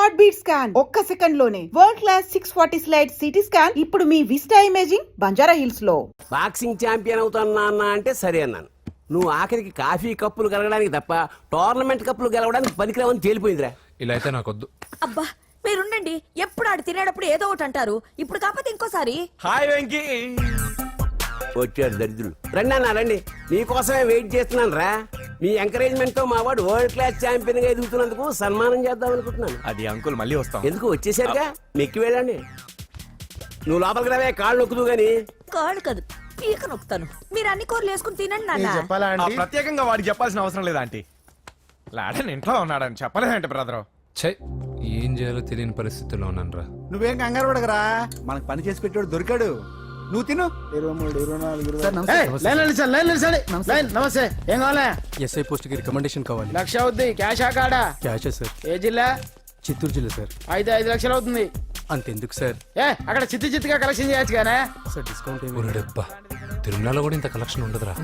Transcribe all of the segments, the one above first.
Heart beat scan ఒక్క second లోనే world class 640 slide CT scan ఇప్పుడు మీ విస్టా ఇమేజింగ్ బంజారా హిల్స్ లో. బాక్సింగ్ ఛాంపియన్ అవుతానా అంటే సరే అన్నాను. నువ్వు ఆఖరికి కాఫీ కప్పులు గెలవడానికి తప్ప టోర్నమెంట్ కప్పులు గెలవడానికి పనికిరావని తేలిపోయిందిరా. ఇలా అయితే నాకొద్దు. అబ్బా మీరుండండి, ఎప్పుడు ఆడు తినేటప్పుడు ఏదో ఒకటి అంటారు. ఇప్పుడు కాకపోతే ఇంకోసారి. హాయ్ వెంకీ. వచ్చాడు దరిద్రులు. రండి అన్న రండి, మీకోసమే వెయిట్ చేస్తున్నాను రా. మీ ఎంకరేజ్మెంట్ తో మా వాడు వరల్డ్ క్లాస్ ఛాంపియన్ గా ఎదుగుతున్నందుకు సన్మానం చేద్దాం అనుకుంటున్నాను. అది అంకుల్ మళ్ళీ వస్తాం. ఎందుకు వచ్చేసరిగా మెక్కి వెళ్ళండి. నువ్వు లోపలికి రావే, కాళ్ళు నొక్కుదు గాని. కాళ్ళు కాదు పీక నొక్కుతాను. మీరు అన్ని కూరలు వేసుకుని తినండి నాన్న. ప్రత్యేకంగా వాడికి చెప్పాల్సిన అవసరం లేదా ఆంటీ? లాడన్ ఇంట్లో ఉన్నాడని చెప్పలేదంటే బ్రదర్. ఛై, ఏం చేయాలో తెలియని పరిస్థితుల్లో ఉన్నాను రా. నువ్వేం కంగారు పడకరా, మనకు పని చేసి పెట్టాడు దొరికాడు. నువ్వు తిను. 23, 24 నమస్తే. ఏం కావాలా? ఎస్ఐ పోస్ట్ కి రికమెండేషన్ కావాలి. 1,00,000 అవుద్ది. క్యాష్ ఆ కార్డా? Cash sir. ఏ జిల్లా? చిత్తూరు జిల్లా సార్. అయితే 5 లక్షలు అవుతుంది. అంతెందుకు సార్? అక్కడ చిత్తుగా కలెక్షన్ చేయొచ్చు కానీ సార్ డిస్కౌంట్ ఏమి? ఒరేడబ్బా, తిరుమలలో కూడా ఇంత కలెక్షన్ ఉండదురా.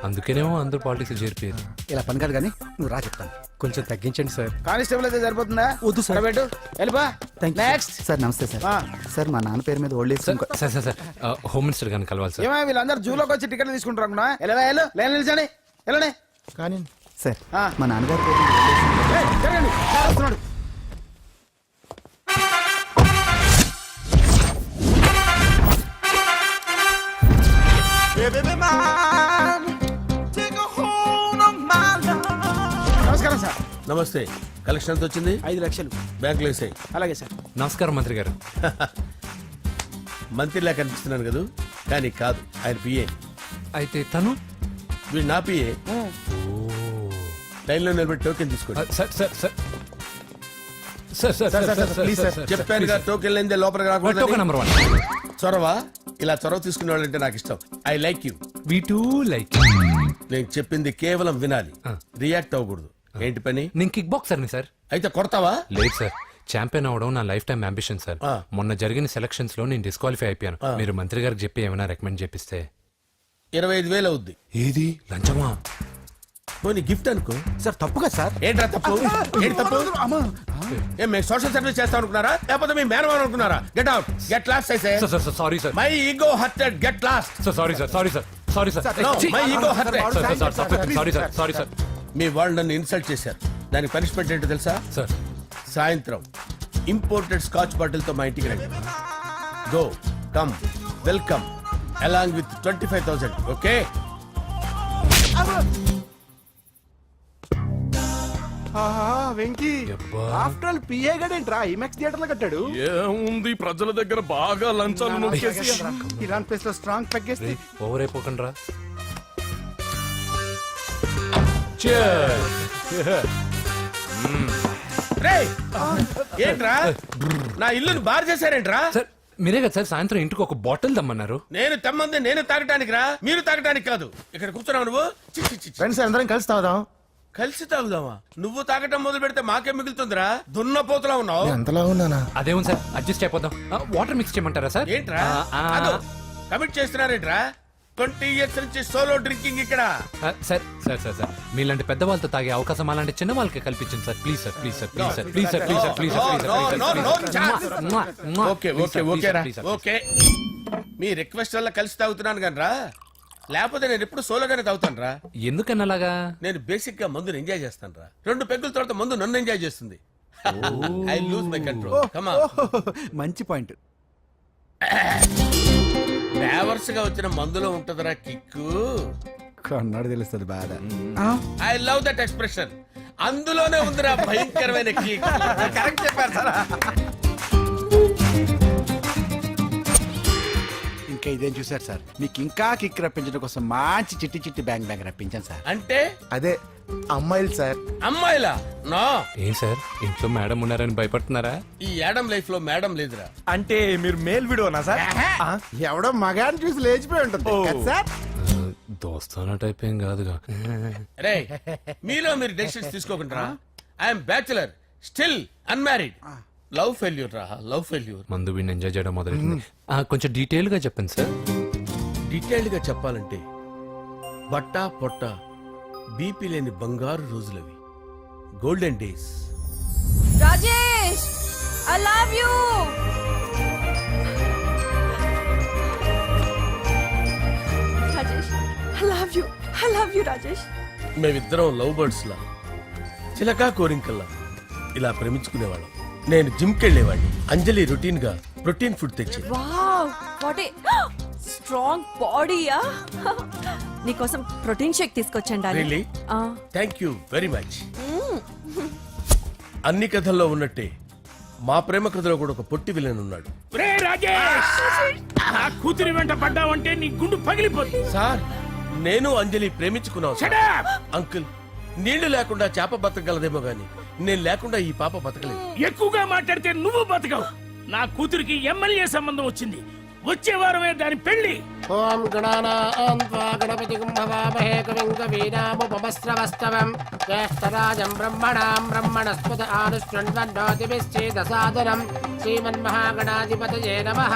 అందుకేనేమో అందరూ పాలిటిక్స్ చేరిపోయేది. ఇలా పని కాదు కానీ నువ్వు రా చెప్తాను. కొంచెం తగ్గించండి సార్. కానిస్టేబుల్ అయితే సరిపోతుందా? వద్దు సార్. పెట్టు వెళ్ళిపా. నెక్స్ట్ సార్ నమస్తే సార్. సార్ మా నాన్న పేరు మీద old age. Sir sir sir home minister గారిని కలవాలి సార్. ఏమో వీళ్ళందరూ జూలోకి వచ్చి టికెట్లు తీసుకుంటారు అనుకున్నా. వెళ్ళు లైన్ నిలిచండి. వెళ్ళండి. కానీ సార్ ఆ. మా నాన్నగారి పేరు మీద old age. జరగండి. సార్ వస్తున్నాడు. నమస్కారం సార్. నమస్తే. కలెక్షన్ ఎంత వచ్చింది? 5 లక్షలు. బ్యాంకులో వేసాయి. అలాగే సార్. నమస్కారం మంత్రి గారు. మంత్రిలా కనిపిస్తున్నాను కదా, కానీ కాదు, ఆయన పిఏ. అయితే తను వీడు నా పిఏ. లైన్ లో నిలబెట్టి టోకెన్ తీసుకోండి. Sir sir sir sir sir sir sir please sir. చెప్పాను కదా, టోకెన్ లేనిదే లోపలికి టోకెన్ రాకూడదు. నెంబర్ 1. చొరవ, ఇలా చొరవ తీసుకునే వాళ్ళంటే నాకు ఇష్టం. I like you. We two like. నేను చెప్పింది కేవలం వినాలి, రియాక్ట్ అవ్వకూడదు. ఏంటి పని? నేను కిక్ బాక్సర్ని సార్. అయితే కొడతావా? లేదు సార్, ఛాంపియన్ అవడం నా లైఫ్ టైం అంబిషన్ సార్. మొన్న జరిగిన సెలక్షన్స్ లో నేను డిస్క్వాలిఫై అయిపోయాను. మీరు మంత్రి గారికి చెప్పి ఏమైనా రికమెండ్ చేపిస్తే. 25,000 అవుద్ది. ఏది లంచమా? పోనీ గిఫ్ట్ అనుకో. సార్ తప్పుగా సార్. ఏంట్రా తప్పు? ఏంటి తప్పు? ఏం మేము సోషల్ సర్వీస్ చేస్తాం అనుకున్నారా, లేకపోతే మీ మేనమాన్ అనుకున్నారా? Get out, get lost. Sir sir sorry sir. My ego hurted, get lost. Sir sorry sir, sorry sir, sorry sir. My ego hurted. Sorry sir, sorry sir. మీ వాళ్ళు నన్ను ఇన్సల్ట్ చేశారు. దానికి పనిష్మెంట్ ఏంటో తెలుసా? సార్ సాయంత్రం ఇంపోర్టెడ్ స్కాచ్ బాటిల్ తో మా ఇంటికి రండి. Go come welcome along with 25,000. Okay? Venky after all PA గడేంట్రా ఇమెక్స్ థియేటర్ లో కట్టాడు. ఏముంది, ప్రజల దగ్గర బాగా లంచాలు నొక్కేసి ఇలాంటి ప్లేస్ లో స్ట్రాంగ్ తగ్గేస్తే ఓవర్ అయిపోకండి రా. రేయ్, ఏంట్రా నా ఇల్లుని బార్ చేశారేంట్రా? సార్ మీరే కదా సార్ సాయంత్రం ఇంటికి ఒక బాటిల్ దమ్మన్నారు. నేను తెమ్మంది నేను తాగటానికి రా, మీరు తాగటానికి కాదు. ఇక్కడ కూర్చున్నావు నువ్వు. చి, చి, చి, చి. ఫ్రెండ్స్ అందరం కలిసి తాగుదాం. కలిసి తాగుదామా? నువ్వు తాగటం మొదలు పెడితే మాకే మిగులుతుందిరా. దున్నపోతులా ఉన్నావు. ఎంతలా ఉన్నానా? అదేమో సార్, అడ్జస్ట్ అయిపోదాం. వాటర్ మిక్స్ చేయమంటారా సార్? ఏంట్రా కమిట్ చేస్తున్నారేంట్రా? 20 years నుంచి సోలో డ్రింకింగ్ ఇక్కడ. సార్ సార్ సార్ సార్ మీలాంటి పెద్ద వాళ్ళతో తాగే అవకాశం అలాంటి చిన్న వాళ్ళకి కల్పించండి sir. Please sir, please sir, please sir, please sir, please sir, please sir. Okay okay okay రా, ఓకే. మీ రిక్వెస్ట్ వల్ల కలిసి తాగుతున్నాను కానీ రా, లేకపోతే నేను ఎప్పుడు సోలోగానే తాగుతాను రా. ఎందుకన్నా అలాగా? నేను బేసిక్ గా మందుని ఎంజాయ్ చేస్తాను రా. 2 పెగ్గుల తర్వాత మందు నన్ను ఎంజాయ్ చేస్తుంది. I lose my control. Come on. మంచి పాయింట్. ఫ్లేవర్స్ గా వచ్చిన మందులో ఉంటదిరా కిక్కు. కన్నాడు తెలుస్తుంది బాధ. I love that expression. అందులోనే ఉందిరా భయంకరమైన కిక్. కరెక్ట్ చెప్పారు సార్. ఇంకా ఇదేం చూసారు సార్, మీకు ఇంకా కిక్ రప్పించడం కోసం మంచి చిట్టి చిట్టి బ్యాంగ్ బ్యాంగ్ రప్పించాను సార్. అంటే అదే అమ్మాయిలు సార్. అమ్మాయిలా? నో. ఏం సార్ ఇంట్లో మేడం ఉన్నారని భయపడుతున్నారా? ఈ యాడమ్ లైఫ్ లో మేడం లేదురా. అంటే మీరు మేల్ వీడియోనా సార్? ఎవడో మగాన్ని చూసి లేచిపోయి ఉంటుంది కదా సార్. దోస్తానా టైప్ ఏం కాదుగా. రే, మీలో మీరు డెసిషన్స్ తీసుకోకుండా. I'm bachelor, still unmarried. Love failure రా, లవ్ ఫెయిల్యూర్. మందు వీడిని ఎంజాయ్ చేయడం మొదలైంది. కొంచెం డీటెయిల్ గా చెప్పండి సార్. డీటెయిల్డ్ గా చెప్పాలంటే బట్టా పొట్ట బీపీ లేని బంగారు రోజులవి, golden days. Rajesh I love you. Rajesh, I love you. I love you Rajesh. మేమిద్దరం లవ్ బర్డ్స్ లా చిలకా కోరింకల్లా ఇలా ప్రేమించుకునేవాళ్ళం. నేను జిమ్ కెళ్ళేవాడిని, అంజలి రొటీన్ గా ప్రోటీన్ ఫుడ్ తెచ్చి. వావ్, వాట్ ఏ స్ట్రాంగ్ బాడీయా. నీకోసం ప్రోటీన్ షేక్ తీసుకొచ్చండి Really? Thank you very much. అన్ని కథల్లో ఉన్నట్టే మా ప్రేమ కథలో కూడా ఒక పొట్టి విలన్ ఉన్నాడు. కూతురి వెంట పడ్డావంటే నీ గుండు పగిలిపోతుంది. సార్ నేను అంజలి ప్రేమించుకున్నాను సార్. అంకుల్, నీళ్లు లేకుండా చేప బతకగలదేమో గాని నేను లేకుండా ఈ పాప బతకలేదు. ఎక్కువగా మాట్లాడితే నువ్వు బతకవు. నా కూతురికి ఎమ్మెల్యే సంబంధం వచ్చింది. వచ్చే వారమే దాని పెళ్లి. ఓం గణానాం త్వా గణపతిం భవామహే కవిం కవీనాముపమస్రవస్తవం జ్యేష్ఠరాజం బ్రహ్మణాం బ్రహ్మణస్పద ఆనుష్ణ్వన్నోతిభిశ్చేదసాదనం శ్రీమన్మహాగణాధిపతయే నమః.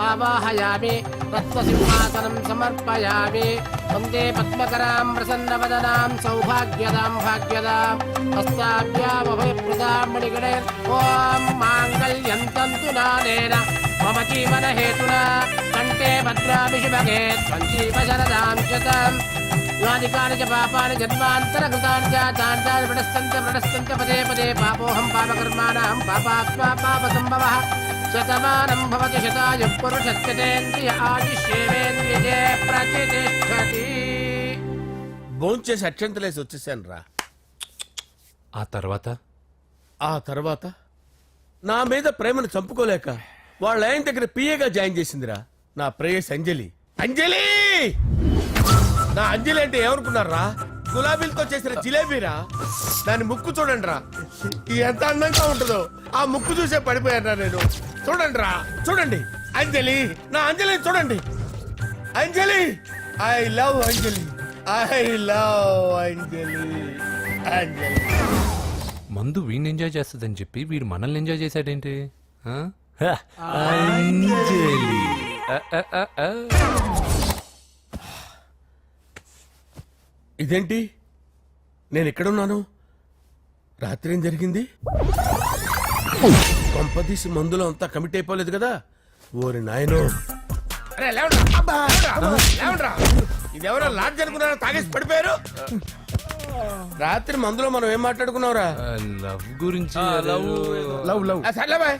ఆవాహయామి తత్వసింహాసనం సమర్పయామి. వందే పద్మకరాం ప్రసన్నవదనాం సౌభాగ్యదాం భాగ్యదాం హస్తాభ్యామభయప్రదాం మణిగణే. ఓం మాంగళ్యం తంతు నానేన మమ జీవన హేతునా కంటే భద్రామి శుభగే త్వం జీవ శరదాం శతం. యాని కాని చ పాపాని జన్మాంతర కృతాని చ తాని ప్రణశ్యంత పదే పదే పాపోహం పాపకర్మాణం పాపాత్మా పాప సంభవః. శతమానం భవతి శతాయుః పురుషస్యతేంద్రియ ఆయుష్యేవేంద్రియే ప్రతిష్టతి. భోంచేసి అక్షంతలేసి వచ్చేసాను రా. ఆ తర్వాత నా మీద ప్రేమను చంపుకోలేక వాళ్ళ ఆయన దగ్గర పిఏగా జాయిన్ చేసిందిరా నా ప్రేయస్ అంజలి. అంజలి, నా అంజలి అంటే ఏమనుకున్నారా? గులాబీలతో చేసిన జిలేబీరా. దాని ముక్కు చూడండి రా, ఎంత అందంగా ఉంటుందో. ఆ ముక్కు చూసే పడిపోయారా నేను. చూడండి రా, చూడండి అంజలి, నా అంజలి చూడండి. Anjali, I love Anjali, I love Anjali. Anjali మందు వీడిని ఎంజాయ్ చేస్తుందని చెప్పి వీడు మనల్ని ఎంజాయ్ చేశాడేంటి? ఆ? ఇదేంటి, నేను ఎక్కడున్నాను? రాత్రి ఏం జరిగింది? కొంపదీసి మందులో అంతా కమిట్ అయిపోలేదు కదా? ఓరి నాయనో. ఇదెవరో లాడ్జ్ అనుకున్నారా? తాగేసి పడిపోయారు. రాత్రి మందులో మనం ఏం మాట్లాడుకున్నావురా? లవ్ గురించి సర్లే బాయ్,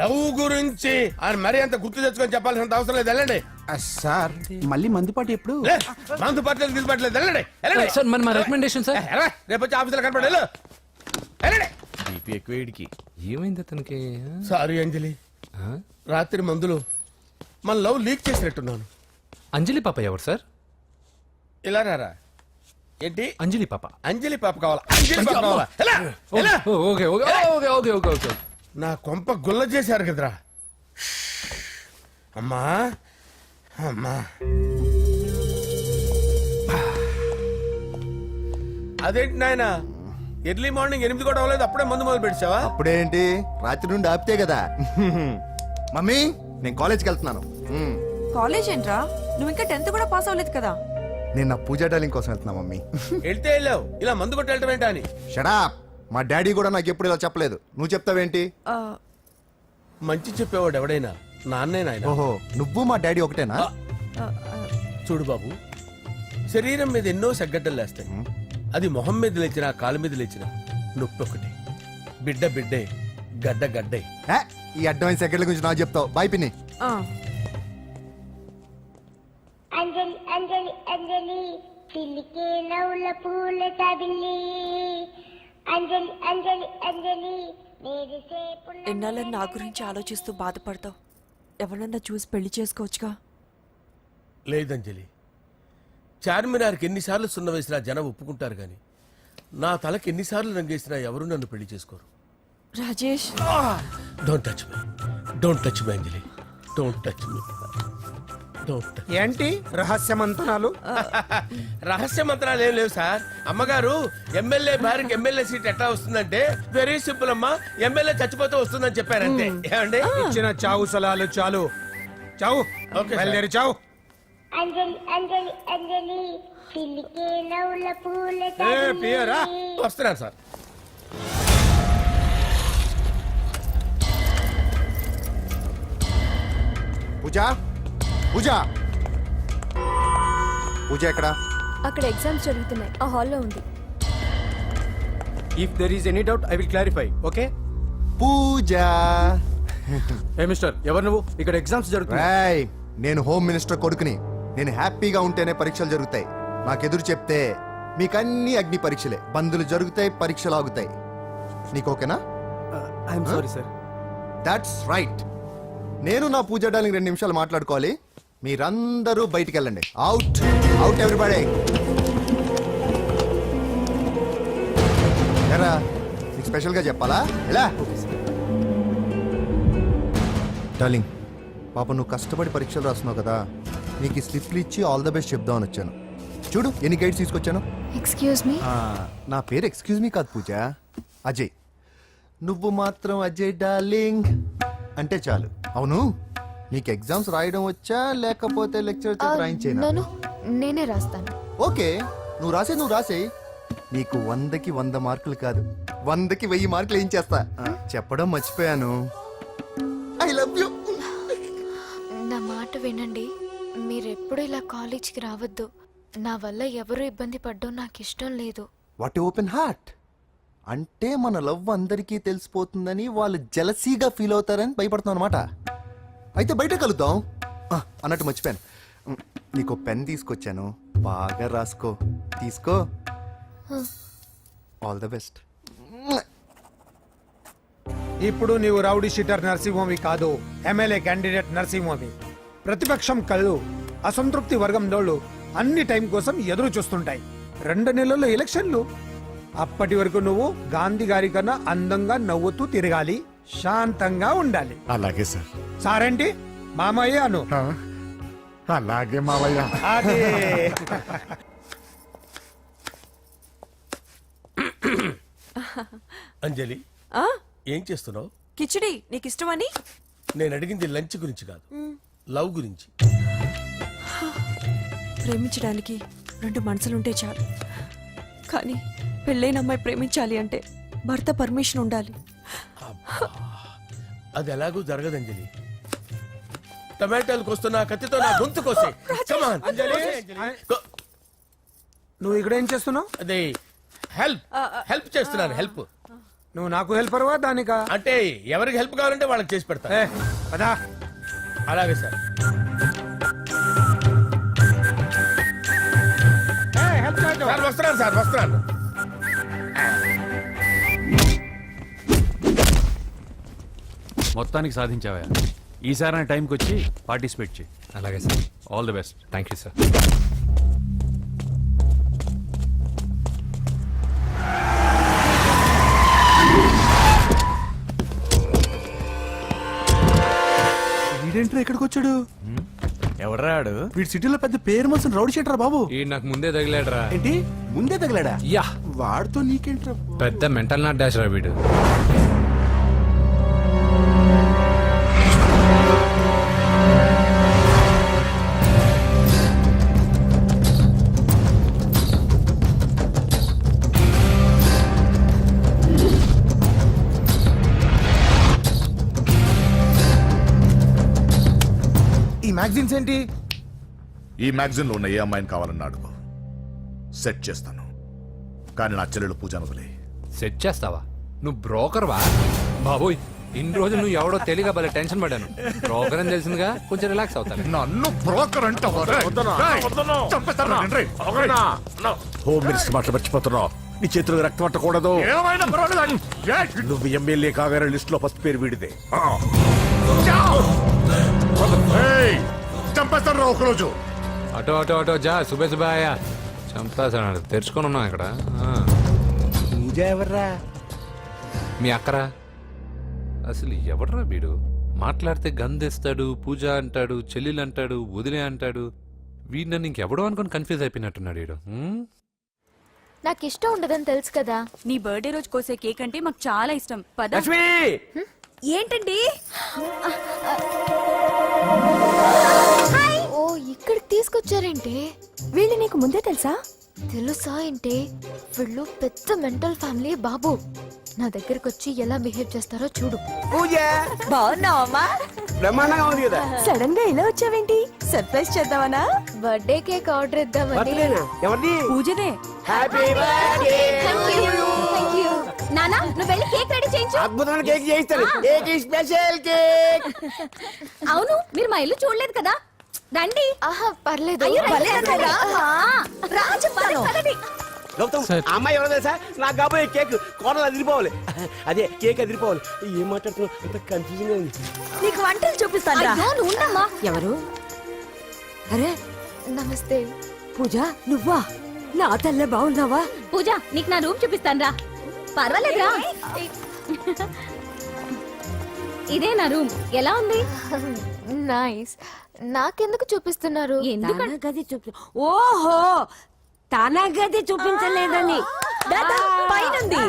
లవ్ గురించి ఆయన మరీ అంత గుర్తు తెచ్చుకొని చెప్పాల్సినంత అవసరం లేదు. వెళ్ళండి. సార్ మళ్ళీ మందుపాటి ఎప్పుడు? లే, మందు పట్టలేదు తీసుపట్టలేదు. వెళ్ళండి, వెళ్ళండి. సార్ మన రికమెండేషన్ సార్. రేపు వచ్చి ఆఫీసులో కనపడి వెళ్ళు. వెళ్ళండి. ఏమైంది అతనికి? సారీ అంజలి, రాత్రి మందులో మన లవ్ లీక్ చేసినట్టున్నాను. అంజలి పాప ఎవరు సార్? ఇలా రారా. ఏంటి అంజలి పాప? అంజలి పాప కావాలా? అంజలి పాప కావాలా? ఎలా? ఎలా? Okay okay okay okay okay okay. నా కొంప గుల్ల చేశారు కదరా. అమ్మా అమ్మా, అదేంటి నాయన, ఎర్లీ మార్నింగ్ 8 కూడా అవ్వలేదు, అప్పుడే మందు మొదలు పెట్టావా? అప్పుడేంటి, రాత్రి నుండి ఆపితే కదా. మమ్మీ, నేను కాలేజ్కి వెళ్తున్నాను. కాలేజ్ ఏంట్రా? నువ్వు ఇంకా 10th కూడా పాస్ అవ్వలేదు కదా. నేను నా పూజా డాలింగ్ కోసం వెళ్తున్నా మమ్మీ. వెళ్తే వెళ్ళావు, ఇలా మందు కొట్టి వెళ్ళటం ఏంటా అని. షడా, మా డాడీ కూడా నాకు ఎప్పుడు ఇలా చెప్పలేదు. నువ్వు చెప్తావేంటి? మంచి చెప్పేవాడు ఎవడైనా నాన్నే నాయన. ఓహో, నువ్వు మా డాడీ ఒకటేనా? చూడు బాబు, శరీరం మీద ఎన్నో సగ్గడ్డలు లేస్తాయి. అది మొహం మీద లేచినా కాలు మీద లేచినా నొప్పి ఒకటి. బిడ్డ బిడ్డే, గడ్డ గడ్డే. ఈ అడ్వాన్స్ సెకండ్ల గురించి నాకు చెప్తావు. బాయ్ పిన్ని. అంజలి అంజలి అంజలి చిల్లికే నవ్వుల పూల తబిల్లి. అంజలి అంజలి అంజలి ఎన్నాళ్ళని నా గురించి ఆలోచిస్తూ బాధపడతావు? ఎవరన్నా చూసి పెళ్లి చేసుకోవచ్చుగా. లేదంజలి, చార్మినార్కి ఎన్నిసార్లు సున్న వేసినా జనం ఒప్పుకుంటారు గాని నా తలకి ఎన్నిసార్లు రంగేసినా ఎవరు నన్ను పెళ్లి చేసుకోరు. Rajesh, don't touch me, don't touch me Anjali, don't touch me, don't touch. ఏంటి రహస్య మంత్రాలు? రహస్య మంత్రాలు ఏం లేవు సార్. అమ్మగారు ఎమ్మెల్యే భార్యకి ఎమ్మెల్యే సీట్ ఎట్లా వస్తుందంటే వెరీ సింపుల్ అమ్మా, ఎమ్మెల్యే చచ్చిపోతే వస్తుందని చెప్పారంటే. ఏమండి, ఇచ్చిన చావు సలాలు చాలు. చావు, బయలుదేరి చావు. అంజలి అంజలి అంజలి చిల్లికే నవ్వుల పూల తబిల్లి. వస్తున్నాను సార్. పూజ పూజ పూజ ఎక్కడ? అక్కడ ఎగ్జామ్స్ జరుగుతున్నాయి, ఆ హాల్లో ఉంది. If there is any doubt I will clarify. Okay Pooja ఏ మిస్టర్, ఎవరు నువ్వు? ఇక్కడ ఎగ్జామ్స్ జరుగుతున్నాయి. రేయ్, నేను హోమ్ మినిస్టర్ కొడుకుని. నేను హ్యాపీగా ఉంటేనే పరీక్షలు జరుగుతాయి. నాకెదురు చెప్తే మీకన్నీ అగ్ని పరీక్షలే. బందులు జరుగుతాయి, పరీక్షలు ఆగుతాయి. నీకు ఓకేనా? I'm sorry sir. That's right. నేను నా పూజ డార్లింగ్ 2 నిమిషాలు మాట్లాడుకోవాలి. మీరందరూ బయటికి వెళ్ళండి. Out out everybody. ఎరా, నీకు స్పెషల్గా చెప్పాలా? ఎలా డార్లింగ్, పాప నువ్వు కష్టపడి పరీక్షలు రాస్తున్నావు కదా, నీకు ఈ స్లిప్లు ఇచ్చి ఆల్ ద బెస్ట్ చెప్దామని వచ్చాను. చూడు ఎన్ని గైడ్స్ తీసుకొచ్చాను. Excuse me. నా పేరు ఎక్స్క్యూజ్ మీ కాదు పూజ, అజయ్. నువ్వు మాత్రం అజయ్ డార్లింగ్ అంటే చాలు. అవును, నీకు ఎగ్జామ్స్ రాయడం వచ్చా లేకపోతే లెక్చర్ రాయించేనా? నేనే రాస్తాను. ఓకే, నువ్వు రాసే నీకు 100కి 100 మార్కులు కాదు, 100కి 1000 మార్కులు ఏం చేస్తా. చెప్పడం మర్చిపోయాను, ఐ లవ్ యూ. నా మాట వినండి, మీరెప్పుడు ఇలా కాలేజ్కి రావద్దు. నా వల్ల ఎవరు ఇబ్బంది పడ్డం నాకు ఇష్టం లేదు. వాట్ ఓపెన్ హార్ట్ అంటే మన లవ్ అందరికీ తెలిసిపోతుందని వాళ్ళు జలసీగా ఫీల్ అవుతారని భయపడుతున్నాను అనమాట. అయితే బయట కలుద్దాం. అన్నట్టు మర్చిపోయాను, నీకు పెన్ తీసుకొచ్చాను, బాగా రాసుకో. తీసుకో. All the best. ఇప్పుడు నీవు రౌడీ షీటర్ నరసింహమి కాదు, ఎమ్మెల్యే క్యాండిడేట్ నరసింహమి. ప్రతిపక్షం కళ్ళు, అసంతృప్తి వర్గం నోళ్ళు అన్ని టైం కోసం ఎదురు చూస్తుంటాయి. 2 నెలల్లో ఎలక్షన్లు. అప్పటి వరకు నువ్వు గాంధీ గారి కన్నా అందంగా నవ్వుతూ తిరగాలి, శాంతంగా ఉండాలి. అలాగే సార్. సారేంటి మామయ్య అను. అలాగే మావయ్య. అదే. అంజలి, ఏం చేస్తున్నావు? కిచిడి నీకు ఇష్టమని. నేను అడిగింది లంచ్ గురించి కాదు, లవ్ గురించి. ప్రేమించడానికి 2 మనసులుంటే చాలు, కానీ పెళ్ళైన అమ్మాయి ప్రేమించాలి అంటే భర్త పర్మిషన్ ఉండాలి. అది ఎలాగూ జరగదు అంజలి. టమాటాలు కోస్తున్నా కత్తితో నా గొంతు కోసే. Come on. అంజలి, నువ్వు ఇక్కడ ఏం చేస్తున్నావు? అదే హెల్ప్ చేస్తున్నాను. హెల్ప్ నువ్వు నాకు హెల్పర్వా దానికా? అంటే ఎవరికి హెల్ప్ కావాలంటే వాళ్ళకి చేసి పెడతా. పదా. అలాగే సార్. సార్ వస్తున్నాను, సార్ వస్తున్నాను. మొత్తానికి సాధించావా? ఈసారి టైంకి వచ్చి పార్టిసిపేట్ చేయి. అలాగే sir. All the best. Thank you sir. వీడేంట్రా ఇక్కడికి వచ్చాడు? ఎవడ్రాడు? వీడి సిటీలో పెద్ద పేరు మోసిన రౌడీ షీటర్ బాబు. ఈ నాకు ముందే తగిలాడరా. ఏంటి ముందే తగిలాడా? యా, వాడితో నీకేంట్రా? పెద్ద మెంటల్ నాట్ డాష్ రా వీడు. ఈ మ్యాగజైన్స్ ఏంటి? ఈ మ్యాగజైన్ లో ఉన్న ఏ అమ్మాయిని కావాలని అడుగు, సెట్ చేస్తాను. కానీ నా చెల్లెలు పూజను వదిలే. సెట్ చేస్తావా? నువ్వు బ్రోకర్ వా? బాబోయ్, ఇన్ని రోజులు నువ్వు ఎవడో తెలియక భలే టెన్షన్ పడ్డాను. బ్రోకర్ అని తెలిసిందిగా కొంచెం రిలాక్స్ అవుతాను. నన్ను బ్రోకర్ అంటే హోమ్ మినిస్టర్ మాటలు మర్చిపోతున్నావు. నీ చేతులకు రక్తం పట్టకూడదు. నువ్వు ఎమ్మెల్యే కాగానే లిస్ట్ లో ఫస్ట్ పేరు వీడిదే. చంపేస్తాను రా ఒకరోజు. ఆటో ఆటో ఆటో జా. సుబే సుబే ఆయా. చంపేస్తాడు. తెరుచుకొని ఉన్నాం ఇక్కడ. పూజ ఎవర్రా? మీ అక్కరా? అసలు ఎవడరా వీడు? మాట్లాడితే గంధేస్తాడు, పూజ అంటాడు, చెల్లెలు అంటాడు, వదిలే అంటాడు. వీడు నన్ను ఇంకెవడో అనుకుని కన్ఫ్యూజ్ అయిపోయినట్టున్నాడు వీడు. నాకు ఇష్టం ఉండదని తెలుసు కదా. నీ బర్త్డే రోజు కోసే కేక్ అంటే మాకు చాలా ఇష్టం. పద. లక్ష్మి, ఏంటండి? ఓ, ఇక్కడికి తీసుకొచ్చారేంటే? వీళ్ళు నీకు ముందే తెలుసా? తెలుసా ఏంటే? వీళ్ళు పెద్ద మెంటల్ ఫ్యామిలీ బాబు. నా దగ్గరకు వచ్చి ఎలా బిహేవ్ చేస్తారో చూడు. బాగున్నావమ్మా? బ్రహ్మాండంగా ఉంది కదా. సడన్ గా ఇలా వచ్చావేంటి? సర్ప్రైజ్ చేద్దామనా? బర్త్డే కేక్ ఆర్డర్ ఇద్దామని. బర్త్డేనా? ఎవరిది? పూజదే. Happy birthday. Thank you. నానా నువ్వు వెళ్ళి కేక్ రెడీ చేయించు. అద్భుతమైన కేక్ చేయిస్తాను. Cake special cake. అవును మీరు మా ఇల్లు చూడలేదు కదా, రండి. ఆహా పర్లేదు. గౌతమ్ ఆ అమ్మాయి ఎవరో తెలుసా? నాకు కాబోయే కేక్ కోడలు అదిరిపోవాలి. అదే కేక్ అదిరిపోవాలి. ఏం మాట్లాడుతున్నావు? అంత కన్ఫ్యూజన్ గా ఉంది. నీకు వంటలు చూపిస్తాను. నువ్వు ఉండమ్మా. ఎవరు? అరే నమస్తే. పూజ నువ్వా? నా తల్లే బాగున్నావా? పూజ నీకు నా రూమ్ చూపిస్తాను రా. పర్వాలేదురా. ఇదే నా రూమ్. ఎలా ఉంది? నైస్. నాకెందుకు చూపిస్తున్నారు? ఎందుకంటే గది చూపి. ఓహో తన గది చూపించలేదని. పైనుంది.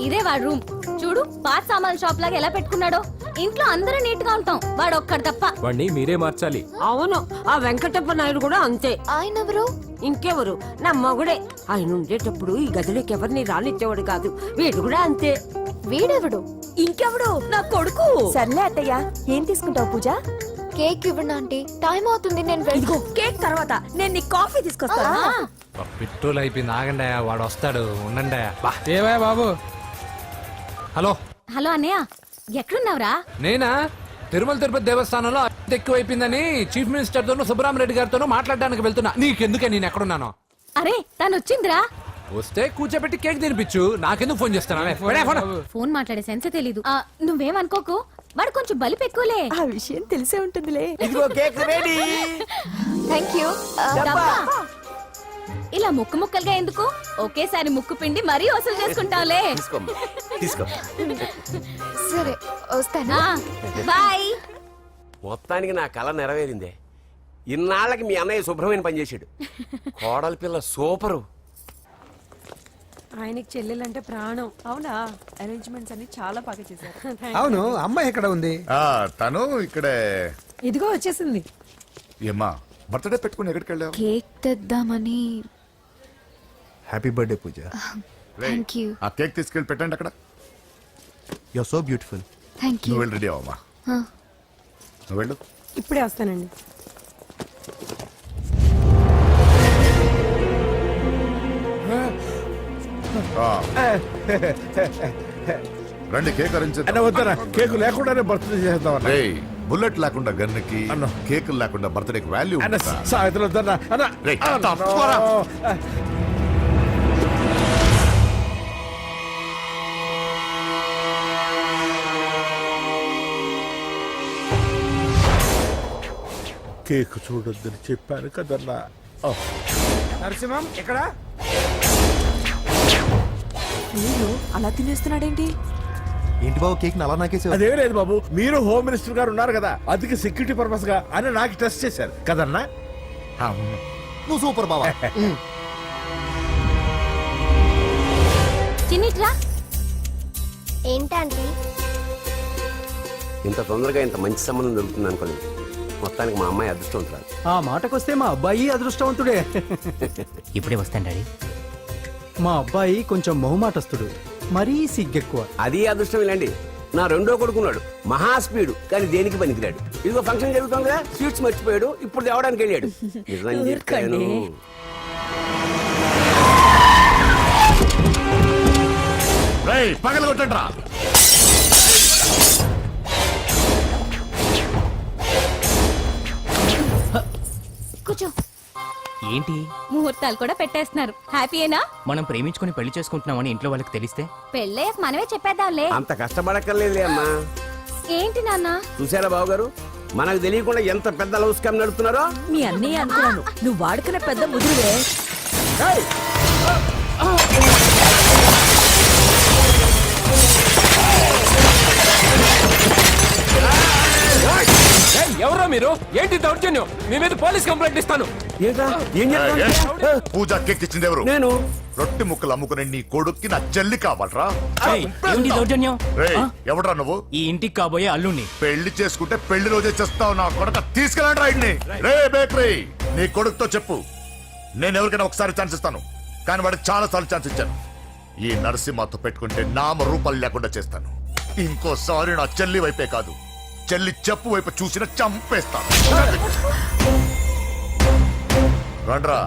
ఇదే వాడు రూమ్. చూడు పాత సామాన్ షాప్ లాగా ఎలా పెట్టుకున్నాడో. ఇంట్లో అందరూ నీట్ గా ఉంటాం, వాడు ఒక్కడు తప్ప. వాడిని మీరే మార్చాలి. అవును ఆ వెంకటప్ప నాయుడు కూడా అంతే. ఆయన ఎవరు? ఇంకెవరు? నా మగుడే. ఆయన ఉండేటప్పుడు ఈ గదిలోకి ఎవరిని రానిచ్చేవాడు కాదు. వీడు కూడా అంతే. వీడెవడు? ఇంకెవడు? నా కొడుకు. సర్లే అత్తయ్య, ఏం తీసుకుంటావు పూజ? కేక్ ఇవ్వండి ఆంటీ, టైం అవుతుంది. నేను ఇదిగో కేక్ తర్వాత నేను నీకు కాఫీ తీసుకొస్తాను. పెట్రోల్ అయిపోయింది, ఆగండి, వాడు వస్తాడు, ఉండండి. ఏవా బాబు? హలో హలో అన్నయ్య, ఎక్కడున్నావురా? నేనా? తిరుమల తిరుపతి దేవస్థానంలో అత్యంత ఎక్కువైపోయిందని చీఫ్ మినిస్టర్ తోనూ సుబ్బరామరెడ్డి గారితోనూ మాట్లాడడానికి వెళ్తున్నా. నీకెందుకే నేను ఎక్కడున్నాను? అరే తను వచ్చిందిరా. వస్తే కూర్చోబెట్టి కేక్ తినిపించు, నాకెందుకు ఫోన్ చేస్తున్నా? ఫోన్ మాట్లాడే సెన్స్ తెలీదు. నువ్వేమనుకోకు, వాడు కొంచెం బలిపు ఎక్కువలే. ఆ విషయం తెలిసే ఉంటుందిలే. ఇదిగో కేక్ రెడీ. Thank you. ఇలా ముక్కు ముక్కలుగా ఎందుకు, ఒకేసారి ముక్కు పిండి మరీ వసూలు చేసుకుంటావులే. తీసుకో. సరే వస్తానా? బాయ్. మొత్తానికి నా కళ నెరవేరిందే. ఇన్నాళ్ళకి మీ అన్నయ్య శుభ్రమైన పని చేశాడు. కోడలి పిల్ల సూపరు. ఆయనకి చెల్లెలంటే ప్రాణం. అవునా? అరేంజ్మెంట్స్ అన్ని చాలా బాగా చేశారు. అవును అమ్మాయి ఎక్కడ ఉంది? తను ఇక్కడే. ఇదిగో వచ్చేసింది. ఏమ్మా బర్త్డే పెట్టుకుని ఎక్కడికి వెళ్ళావు? కేక్ తెద్దామని. Happy birthday Pooja. Thank you. ఆ కేక్ తీసుకెళ్ళి పెట్టండి అక్కడ. You are so beautiful. Thank you. నువ్వు వెళ్ళి రెడీ అవమ్మా. నువ్వు వెళ్ళు. ఇప్పుడే వస్తానండి. రండి కేక్ అరేంజ్ అన్న వద్దరా, కేక్ లేకుండానే బర్త్డే చేద్దాం. బుల్లెట్ లేకుండా గన్నుకి, కేక్ లేకుండా బర్త్డేకి వాల్యూ. సాయంత్రం వద్దన్నా. కేక్ చూడొద్దని చెప్పాను కదన్నా. నరసింహం ఇక్కడ. అలా తినేస్తున్నాడేంటి? ఏంటి బాబు కేక్ అలా నాకేసావు? అదే లేదు బాబు, మీరు హోమ్ మినిస్టర్ గారు ఉన్నారు కదా, అందుకే సెక్యూరిటీ పర్పస్ గా అని నాకు టెస్ట్ చేశారు కదన్నా. నువ్వు సూపర్ బాబా. చిన్నిట్రా. ఏంటంటే ఇంత తొందరగా ఇంత మంచి సంబంధం దొరుకుతుంది అనుకోలేదు. మొత్తానికి మా అమ్మాయి అదృష్టవంతురాలు. ఆ మాటకొస్తే మా అబ్బాయి అదృష్టవంతుడే. ఇప్పుడే వస్తాను డాడీ. మా అబ్బాయి కొంచెం మొహమాటస్తుడు, మరీ సిగ్గెక్కువ. అది అదృష్టం ఇలాండి. నా రెండో కొడుకున్నాడు, మహా స్పీడు, కానీ దేనికి పనికిరాడు. ఇదిగో ఫంక్షన్ జరుగుతుంది కదా, స్వీట్స్ మర్చిపోయాడు, ఇప్పుడు తేవడానికి వెళ్ళాడు. నిజం చెప్పాను. పగల కొట్టండి రా. కూర్చో. ఏంటి ముహూర్తాలు కూడా పెట్టేస్తున్నారు. హ్యాపీయేనా? మనం ప్రేమించుకుని పెళ్లి చేసుకుంటున్నామని ఇంట్లో వాళ్ళకి తెలిస్తే? పెళ్ళయ్యాక మనమే చెప్పేద్దాంలే. అంత కష్టపడక్కర్లేదులే అమ్మా. ఏంటి నాన్న? చూసారా బాబు గారు, మనకు తెలియకుండా ఎంత పెద్ద లవ్ స్కామ్ నడుపుతున్నారో. మీ అన్నయ్య అనుకున్నాను, నువ్వు వాడుకునే పెద్ద ముదురువే. ఎవరో మీరు? ఏంటి దౌర్జన్యం? మీ మీద పోలీస్ కంప్లైంట్ ఇస్తాను. పూజ కేక్ ఇచ్చింది ఎవరు? నేను. రొట్టె ముక్కలు అమ్ముకునే నీ కొడుక్కి నా చెల్లి కావాలరా? ఏంటి దౌర్జన్యం? ఎవడరా నువ్వు? ఈ ఇంటికి కాబోయే అల్లుణ్ణి. పెళ్లి చేసుకుంటే పెళ్లి రోజే చేస్తావు నా కొడుక. తీసుకెళ్ళండి రైడ్ని. రే బేకరీ, నీ కొడుకుతో చెప్పు, నేను ఎవరికైనా ఒకసారి ఛాన్స్ ఇస్తాను, కానీ వాడికి చాలా సార్లు ఛాన్స్ ఇచ్చాను. ఈ నరసింహతో పెట్టుకుంటే నామ రూపాలు లేకుండా చేస్తాను. ఇంకోసారి నా చెల్లి వైపే కాదు, చెల్లి చెప్పు వైపు చూసిన చంపేస్తాను. రండ్రా.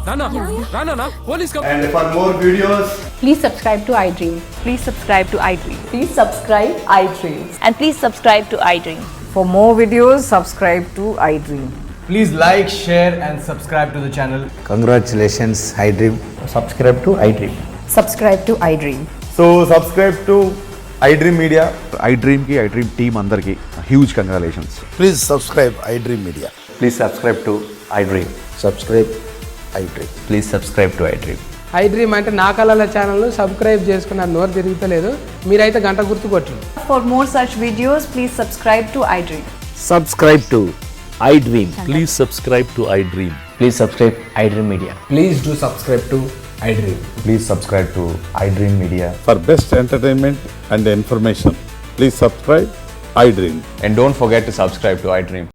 And for more videos, Please subscribe to iDream. Please subscribe to iDream. Please subscribe iDream. And please subscribe to iDream. For more videos, subscribe to iDream. please like, share, and subscribe to the channel. Congratulations iDream. Subscribe to iDream. Subscribe to iDream. So subscribe to iDream Media. iDream కి iDream team అందరికి huge congratulations. Please subscribe iDream media. Please subscribe to iDream. Subscribe iDream. Please subscribe to iDream. iDream అంటే నా కళల channel subscribe చేసుకున్న నోరు తిరుగుతలేదు, మీరైతే గంట గుర్తు కొట్టండి. For more such videos, please subscribe to iDream. Subscribe to iDream. Please subscribe to iDream. Please subscribe iDream Media. Please do subscribe to iDream. Please subscribe to iDream media. For best entertainment and information, please subscribe iDream. And don't forget to subscribe to iDream.